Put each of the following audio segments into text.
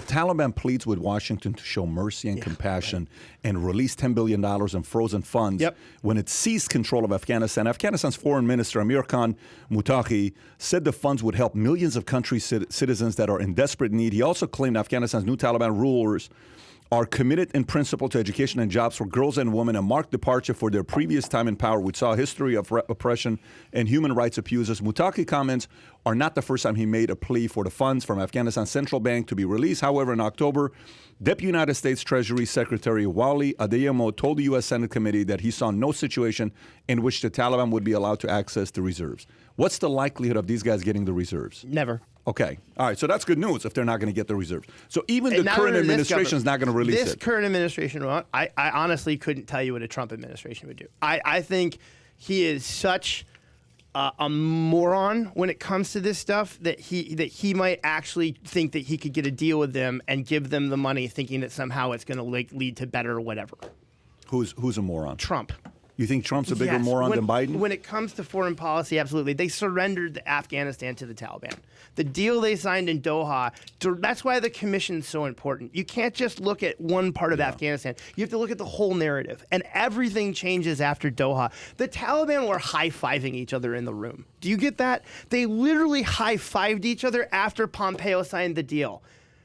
Taliban pleads with Washington to show mercy and compassion and release $10 billion in frozen funds when it seized control of Afghanistan. Afghanistan's foreign minister, Amir Khan Muttaqi, said the funds would help millions of country citizens that are in desperate need. He also claimed Afghanistan's new Taliban rulers are committed in principle to education and jobs for girls and women, a marked departure for their previous time in power, which saw a history of oppression and human rights abuses. Muttaqi comments are not the first time he made a plea for the funds from Afghanistan's central bank to be released. However, in October, Deputy United States Treasury Secretary Wali Adeyemo told the U.S. Senate committee that he saw no situation in which the Taliban would be allowed to access the reserves. What's the likelihood of these guys getting the reserves? Never. Okay. All right. So that's good news if they're not going to get the reserves. So even the current administration is not going to release it. This current administration, I honestly couldn't tell you what a Trump administration would do. I think he is such a moron when it comes to this stuff that he might actually think that he could get a deal with them and give them the money, thinking that somehow it's going to lead to better or whatever. Who's a moron? Trump. You think Trump's a bigger moron than Biden? When it comes to foreign policy, absolutely. They surrendered Afghanistan to the Taliban. The deal they signed in Doha, that's why the commission's so important. You can't just look at one part of Afghanistan. You have to look at the whole narrative. And everything changes after Doha. The Taliban were high-fiving each other in the room. Do you get that? They literally high-fived each other after Pompeo signed the deal,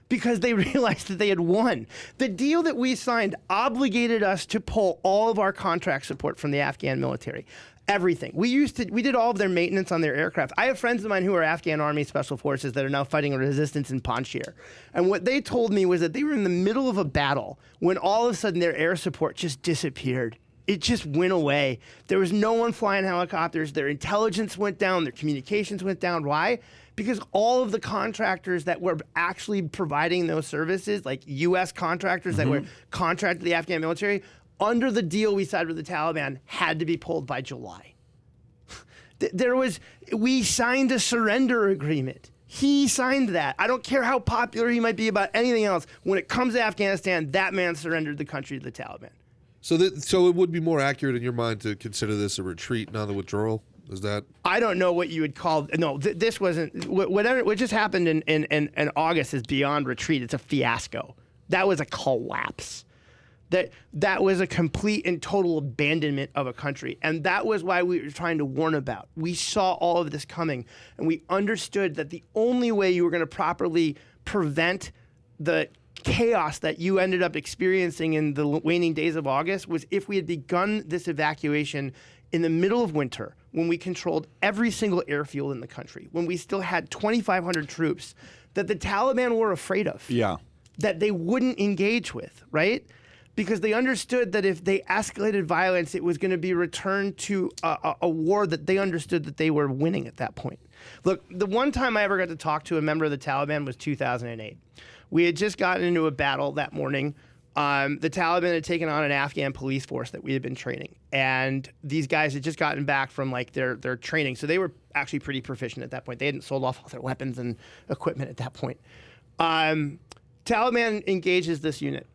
because they realized that they had won. The deal that we signed obligated us to pull all of our contract support from the Afghan military. Everything. We did all of their maintenance on their aircraft. I have friends of mine who are Afghan Army Special Forces that are now fighting resistance in Panjshir. And what they told me was that they were in the middle of a battle when all of a sudden their air support just disappeared. It just went away. There was no one flying helicopters. Their intelligence went down. Their communications went down. Why? Because all of the contractors that were actually providing those services, like U.S. contractors that were contracted to the Afghan military, under the deal we signed with the Taliban, had to be pulled by July. We signed a surrender agreement. He signed that. I don't care how popular he might be about anything else. When it comes to Afghanistan, that man surrendered the country to the Taliban. So it would be more accurate in your mind to consider this a retreat, not a withdrawal? Is that? I don't know what you would call. No, this wasn't. What just happened in August is beyond retreat. It's a fiasco. That was a collapse. That was a complete and total abandonment of a country. And that was why we were trying to warn about. We saw all of this coming, and we understood that the only way you were going to properly prevent the chaos that you ended up experiencing in the waning days of August was if we had begun this evacuation in the middle of winter, when we controlled every single airfield in the country, when we still had 2,500 troops that the Taliban were afraid of, that they wouldn't engage with, right? Because they understood that if they escalated violence, it was going to be returned to a war that they understood that they were winning at that point. Look, the one time I ever got to talk to a member of the Taliban was 2008. We had just gotten into a battle that morning. The Taliban had taken on an Afghan police force that we had been training. And these guys had just gotten back from like their training. So they were actually pretty proficient at that point. They hadn't sold off all their weapons and equipment at that point. Taliban engages this unit.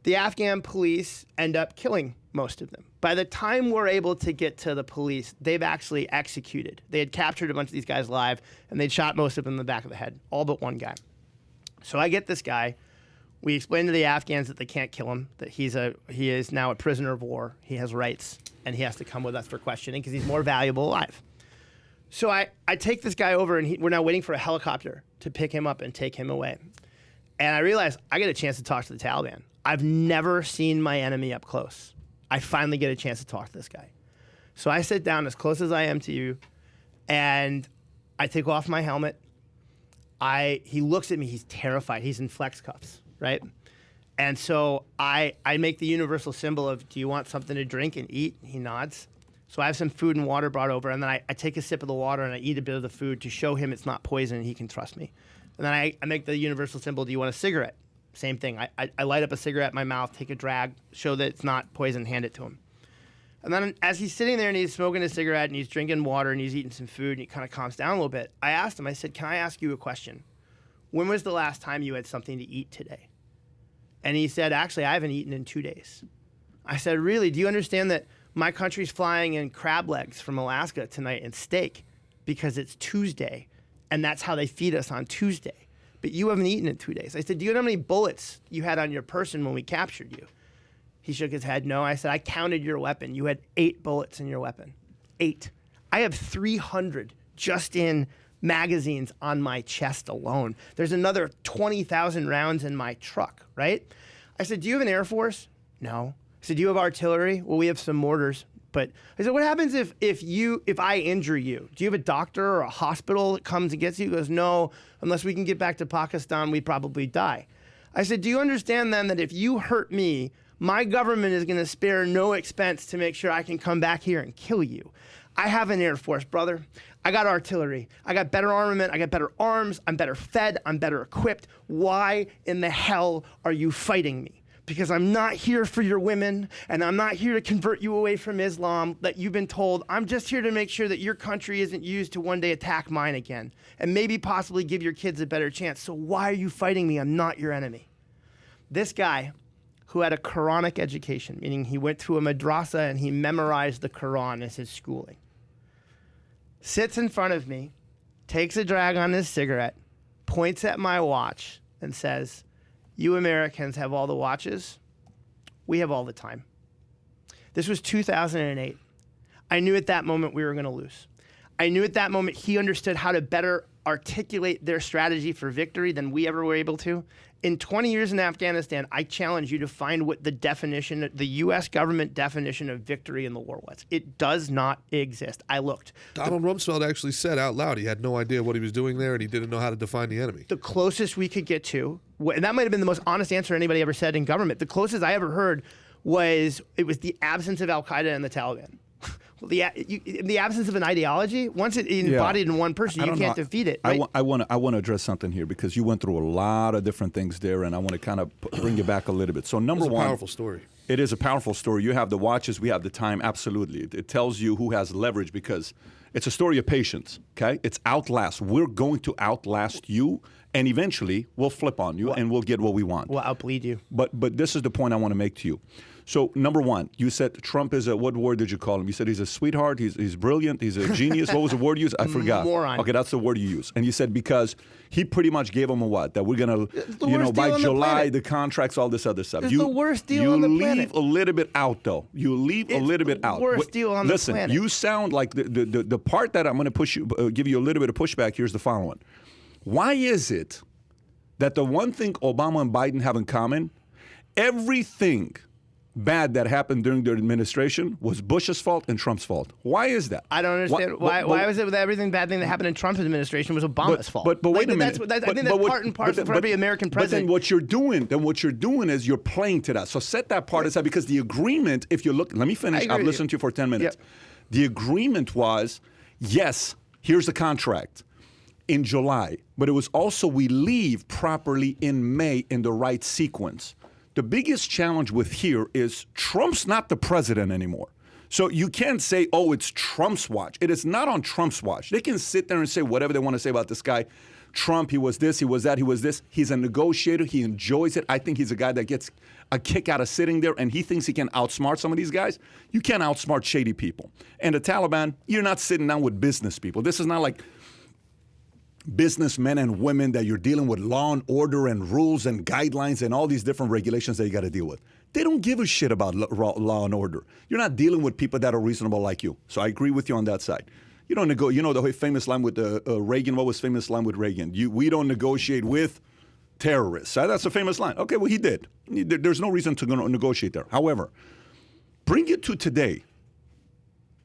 The Afghan police end up killing most of them. By the time we're able to get to the police, they've actually executed. They had captured a bunch of these guys live, and they'd shot most of them in the back of the head, all but one guy. So I get this guy. We explain to the Afghans that they can't kill him, that he is now a prisoner of war. He has rights, and he has to come with us for questioning because he's more valuable alive. So I take this guy over, and we're now waiting for a helicopter to pick him up and take him away. And I realize I get a chance to talk to the Taliban. I've never seen my enemy up close. I finally get a chance to talk to this guy. So I sit down as close as I am to you, and I take off my helmet. He looks at me. He's terrified. He's in flex cuffs, right? And so I make the universal symbol of, do you want something to drink and eat? He nods. So I have some food and water brought over, and then I take a sip of the water and I eat a bit of the food to show him it's not poison and he can trust me. And then I make the universal symbol, do you want a cigarette? Same thing. I light up a cigarette in my mouth, take a drag, show that it's not poison, hand it to him. And then as he's sitting there and he's smoking a cigarette and he's drinking water and he's eating some food and he kind of calms down a little bit, I asked him, I said, can I ask you a question? When was the last time you had something to eat today? And he said, actually, I haven't eaten in 2 days. I said, really? Do you understand that my country's flying in crab legs from Alaska tonight and steak because it's Tuesday and that's how they feed us on Tuesday? but you haven't eaten in 2 days. I said, do you know how many bullets you had on your person when we captured you? He shook his head, no. I said, I counted your weapon. You had 8 bullets in your weapon. 8. I have 300 just in magazines on my chest alone. There's another 20,000 rounds in my truck, right? I said, do you have an Air Force? No. I said, do you have artillery? Well, we have some mortars. But I said, what happens if I injure you? Do you have a doctor or a hospital that comes and gets you? He goes, no, unless we can get back to Pakistan, we'd probably die. I said, do you understand then that if you hurt me, my government is going to spare no expense to make sure I can come back here and kill you? I have an Air Force, brother. I got artillery. I got better armament. I got better arms. I'm better fed. I'm better equipped. Why in the hell are you fighting me? Because I'm not here for your women, and I'm not here to convert you away from Islam that you've been told. I'm just here to make sure that your country isn't used to one day attack mine again, and maybe possibly give your kids a better chance. So why are you fighting me? I'm not your enemy. This guy, who had a Quranic education, meaning he went to a madrasa and he memorized the Quran as his schooling, sits in front of me, takes a drag on his cigarette, points at my watch, and says, you Americans have all the watches. We have all the time. This was 2008. I knew at that moment we were going to lose. I knew at that moment he understood how to better articulate their strategy for victory than we ever were able to. In 20 years in Afghanistan, I challenge you to find what the definition, the U.S. government definition of victory in the war was. It does not exist. I looked. Donald Rumsfeld actually said out loud he had no idea what he was doing there and he didn't know how to define the enemy. The closest we could get to, and that might have been the most honest answer anybody ever said in government, the closest I ever heard was it was the absence of Al-Qaeda and the Taliban. The absence of an ideology, once it's embodied in one person, you can't defeat it. Right? I want to address something here because you went through a lot of different things there, and I want to kind of bring you back a little bit. So number one, it's a powerful story. It is a powerful story. You have the watches, we have the time. Absolutely, it tells you who has leverage because it's a story of patience. Okay, it's outlast. We're going to outlast you, and eventually we'll flip on you, and we'll get what we want. We'll outbleed you. But this is the point I want to make to you. So number one, you said Trump is a, what word did you call him? You said he's a sweetheart, he's brilliant, he's a genius. What was the word you used? I forgot. Moron. Okay, that's the word you used. And you said because he pretty much gave him a what? That we're going to, by July, the contracts, all this other stuff. It's the worst deal on the planet. You leave a little bit out, though. You leave a little bit out. Worst deal on the planet. Listen, you sound like the part that I'm going to give you a little bit of pushback. Here's the following. Why is it that the one thing Obama and Biden have in common, everything bad that happened during their administration was Bush's fault and Trump's fault? Why is that? I don't understand. Why was it that everything bad thing that happened in Trump's administration was Obama's fault? But wait a minute. I think that's part and parcel for every American president. But then what you're doing is you're playing to that. So set that part aside because the agreement, if you look, let me finish. I've listened to you for 10 minutes. Yep. The agreement was, yes, here's the contract in July, but it was also we leave properly in May in the right sequence. The biggest challenge with here is Trump's not the president anymore. So you can't say, oh, it's Trump's watch. It is not on Trump's watch. They can sit there and say whatever they want to say about this guy. Trump, he was this, he was that, he was this. He's a negotiator. He enjoys it. I think he's a guy that gets a kick out of sitting there, and he thinks he can outsmart some of these guys. You can't outsmart shady people. And the Taliban, you're not sitting down with business people. This is not like businessmen and women that you're dealing with law and order and rules and guidelines and all these different regulations that you got to deal with. They don't give a shit about law and order. You're not dealing with people that are reasonable like you. So I agree with you on that side. You don't you know the famous line with Reagan. What was famous line with Reagan? We don't negotiate with terrorists. That's a famous line. Okay, well, he did. There's no reason to negotiate there. However, bring it to today.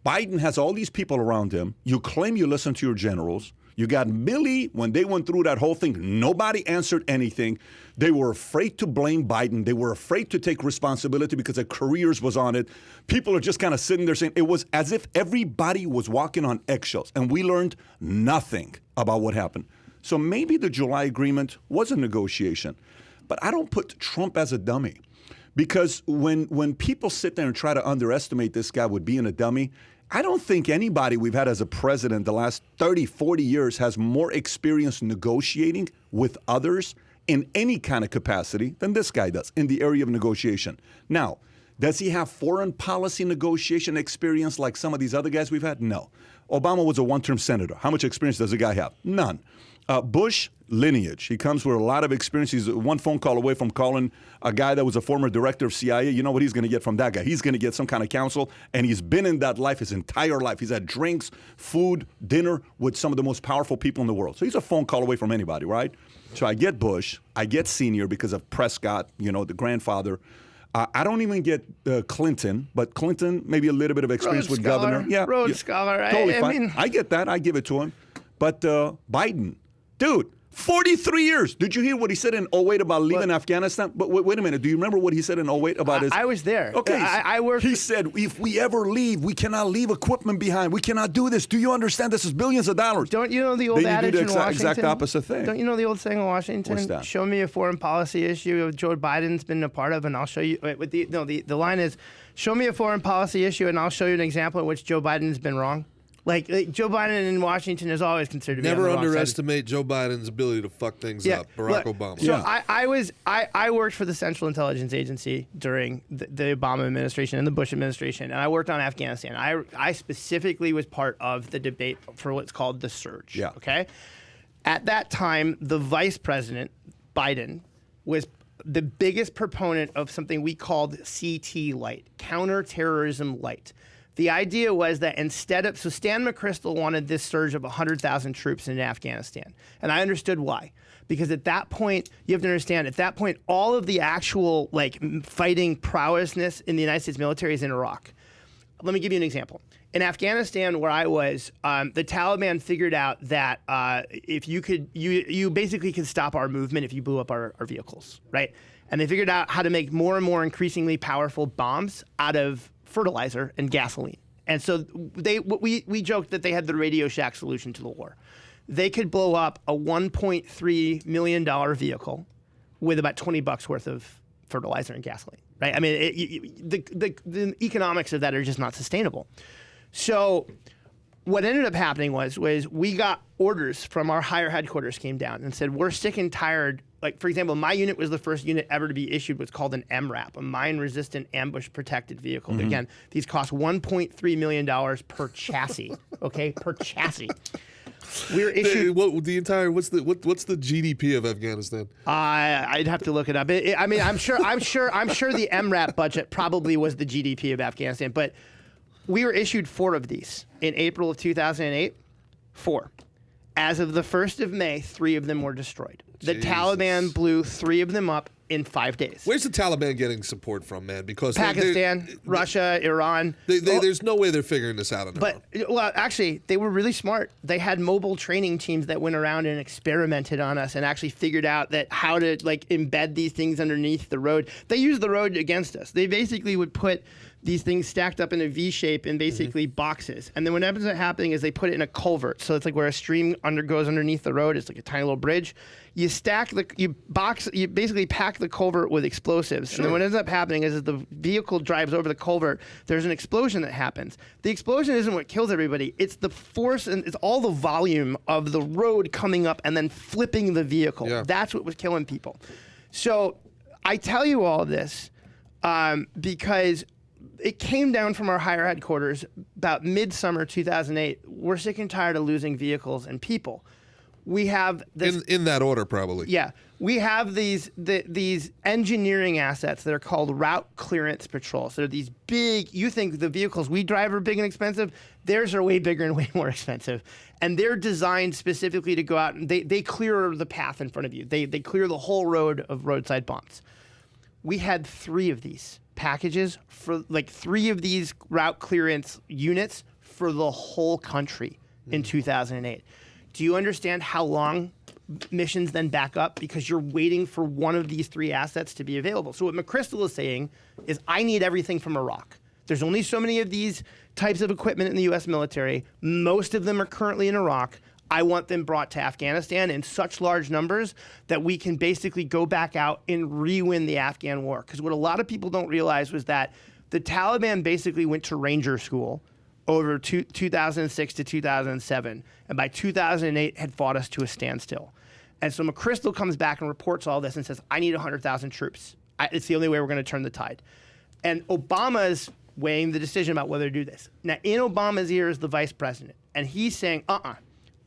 Biden has all these people around him. You claim you listen to your generals. You got Milley, when they went through that whole thing, nobody answered anything. They were afraid to blame Biden. They were afraid to take responsibility because their careers was on it. People are just kind of sitting there saying it was as if everybody was walking on eggshells, and we learned nothing about what happened. So maybe the July agreement was a negotiation, but I don't put Trump as a dummy. Because when people sit there and try to underestimate this guy with being a dummy, I don't think anybody we've had as a president the last 30, 40 years has more experience negotiating with others in any kind of capacity than this guy does in the area of negotiation. Now, does he have foreign policy negotiation experience like some of these other guys we've had? No. Obama was a one-term senator. How much experience does the guy have? None. Bush, lineage. He comes with a lot of experience. He's one phone call away from calling a guy that was a former director of CIA. You know what he's going to get from that guy? He's going to get some kind of counsel, and he's been in that life his entire life. He's had drinks, food, dinner with some of the most powerful people in the world. So he's a phone call away from anybody, right? So I get Bush. I get Senior because of Prescott, the grandfather. I don't even get Clinton, but Clinton, maybe a little bit of experience with governor. Yeah, Rhodes Scholar. Totally fine. I get that. I give it to him. But Biden, dude, 43 years. Did you hear what he said in 2008 about leaving Afghanistan? But wait a minute. Do you remember what he said in 2008 about his... I was there. Okay. I worked... He said, if we ever leave, we cannot leave equipment behind. We cannot do this. Do you understand? This is billions of dollars. Don't you know the old adage in Washington? Exact opposite thing. Don't you know the old saying in Washington? What's that? Show me a foreign policy issue Joe Biden's been a part of, and I'll show you... The line is, show me a foreign policy issue, and I'll show you an example in which Joe Biden's been wrong. Like Joe Biden in Washington is always considered to be Never on the wrong underestimate Joe Biden's ability to fuck things up. Barack Obama. So I worked for the Central Intelligence Agency during the Obama administration and the Bush administration, and I worked on Afghanistan. I specifically was part of the debate for what's called the surge. Yeah. Okay. At that time, the vice president, Biden, was the biggest proponent of something we called CT Light, counterterrorism light. The idea was that so Stan McChrystal wanted this surge of 100,000 troops in Afghanistan. And I understood why. Because at that point, you have to understand, at that point, all of the actual fighting prowessness in the United States military is in Iraq. Let me give you an example. In Afghanistan, where I was, the Taliban figured out that if you basically could stop our movement if you blew up our vehicles, right? And they figured out how to make more and more increasingly powerful bombs out of fertilizer and gasoline. And so we joked that they had the Radio Shack solution to the war. They could blow up a $1.3 million vehicle with about $20 worth of fertilizer and gasoline, right? I mean, the economics of that are just not sustainable. So what ended up happening was we got orders from our higher headquarters came down and said, we're sick and tired. Like, for example, my unit was the first unit ever to be issued what's called an MRAP, a mine-resistant ambush-protected vehicle. Mm-hmm. Again, these cost $1.3 million per chassis, okay, per chassis. We were issued... What's the GDP of Afghanistan? I'd have to look it up. I mean, I'm sure the MRAP budget probably was the GDP of Afghanistan, but we were issued 4 of these in April of 2008. 4. As of the 1st of May, 3 of them were destroyed. The Taliban blew 3 of them up in 5 days. Where's the Taliban getting support from, man? Because Pakistan, Russia, Iran. There's no way they're figuring this out on their own. But, well, actually, they were really smart. They had mobile training teams that went around and experimented on us and actually figured out that how to embed these things underneath the road. They used the road against us. They basically would put these things stacked up in a V shape in basically boxes. And then what ends up happening is they put it in a culvert. So it's like where a stream goes underneath the road. It's like a tiny little bridge. You basically pack the culvert with explosives. Sure. And then what ends up happening is the vehicle drives over the culvert, there's an explosion that happens. The explosion isn't what kills everybody. It's the force and it's all the volume of the road coming up and then flipping the vehicle. Yeah. That's what was killing people. So I tell you all this because it came down from our higher headquarters about midsummer 2008. We're sick and tired of losing vehicles and people. We have this, in that order, probably. Yeah, we have these engineering assets that are called route clearance patrols. They're these big. You think the vehicles we drive are big and expensive? Theirs are way bigger and way more expensive, and they're designed specifically to go out and they clear the path in front of you. They clear the whole road of roadside bombs. We had 3 of these packages for 3 of these route clearance units for the whole country in 2008. Do you understand how long missions then back up? Because you're waiting for one of these 3 assets to be available. So what McChrystal is saying is, I need everything from Iraq. There's only so many of these types of equipment in the U.S. military. Most of them are currently in Iraq. I want them brought to Afghanistan in such large numbers that we can basically go back out and re-win the Afghan war. Because what a lot of people don't realize was that the Taliban basically went to Ranger School over 2006 to 2007, and by 2008 had fought us to a standstill. And so McChrystal comes back and reports all this and says, I need 100,000 troops. It's the only way we're going to turn the tide. And Obama's weighing the decision about whether to do this. Now, in Obama's ear is the vice president, and he's saying,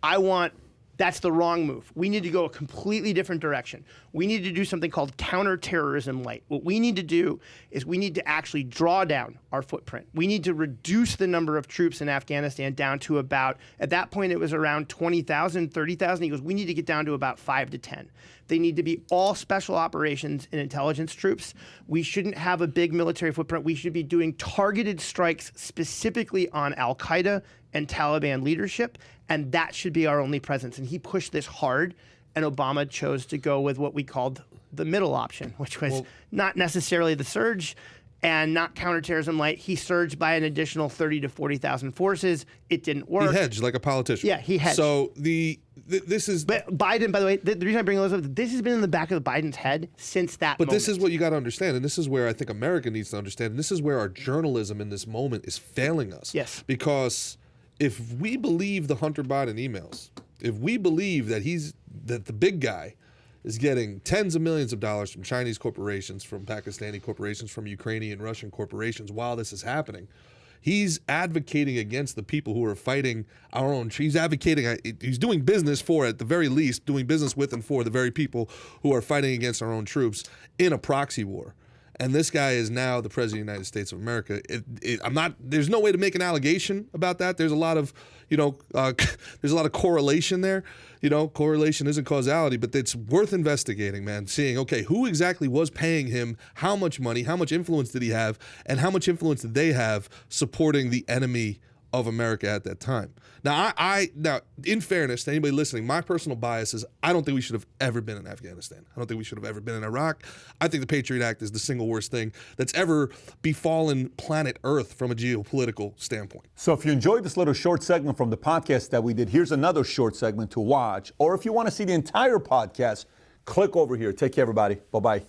I want That's the wrong move. We need to go a completely different direction. We need to do something called counterterrorism light. What we need to do is we need to actually draw down our footprint. We need to reduce the number of troops in Afghanistan down to about, at that point it was around 20,000, 30,000. He goes, we need to get down to about 5 to 10. They need to be all special operations and intelligence troops. We shouldn't have a big military footprint. We should be doing targeted strikes specifically on Al-Qaeda and Taliban leadership, and that should be our only presence. And he pushed this hard, and Obama chose to go with what we called the middle option, which was not necessarily the surge and not counterterrorism light. He surged by an additional 30 to 40,000 forces. It didn't work. He hedged like a politician. Yeah, he hedged. So this is... But Biden, by the way, the reason I bring this up, this has been in the back of Biden's head since that moment. But this is what you got to understand, and this is where I think America needs to understand, and this is where our journalism in this moment is failing us. Yes. Because if we believe the Hunter Biden emails, if we believe that the big guy is getting tens of millions of dollars from Chinese corporations, from Pakistani corporations, from Ukrainian, Russian corporations while this is happening, he's advocating against the people who are fighting our own. He's advocating, he's doing business for, at the very least, doing business with and for the very people who are fighting against our own troops in a proxy war. And this guy is now the president of the United States of America. There's no way to make an allegation about that. There's a lot of, there's a lot of correlation there. Correlation isn't causality, but it's worth investigating, man. Seeing, okay, who exactly was paying him, how much money, how much influence did he have, and how much influence did they have supporting the enemy of America at that time. Now, now, in fairness to anybody listening, my personal bias is I don't think we should have ever been in Afghanistan. I don't think we should have ever been in Iraq. I think the Patriot Act is the single worst thing that's ever befallen planet Earth from a geopolitical standpoint. So if you enjoyed this little short segment from the podcast that we did, here's another short segment to watch. Or if you want to see the entire podcast, click over here. Take care, everybody. Bye-bye.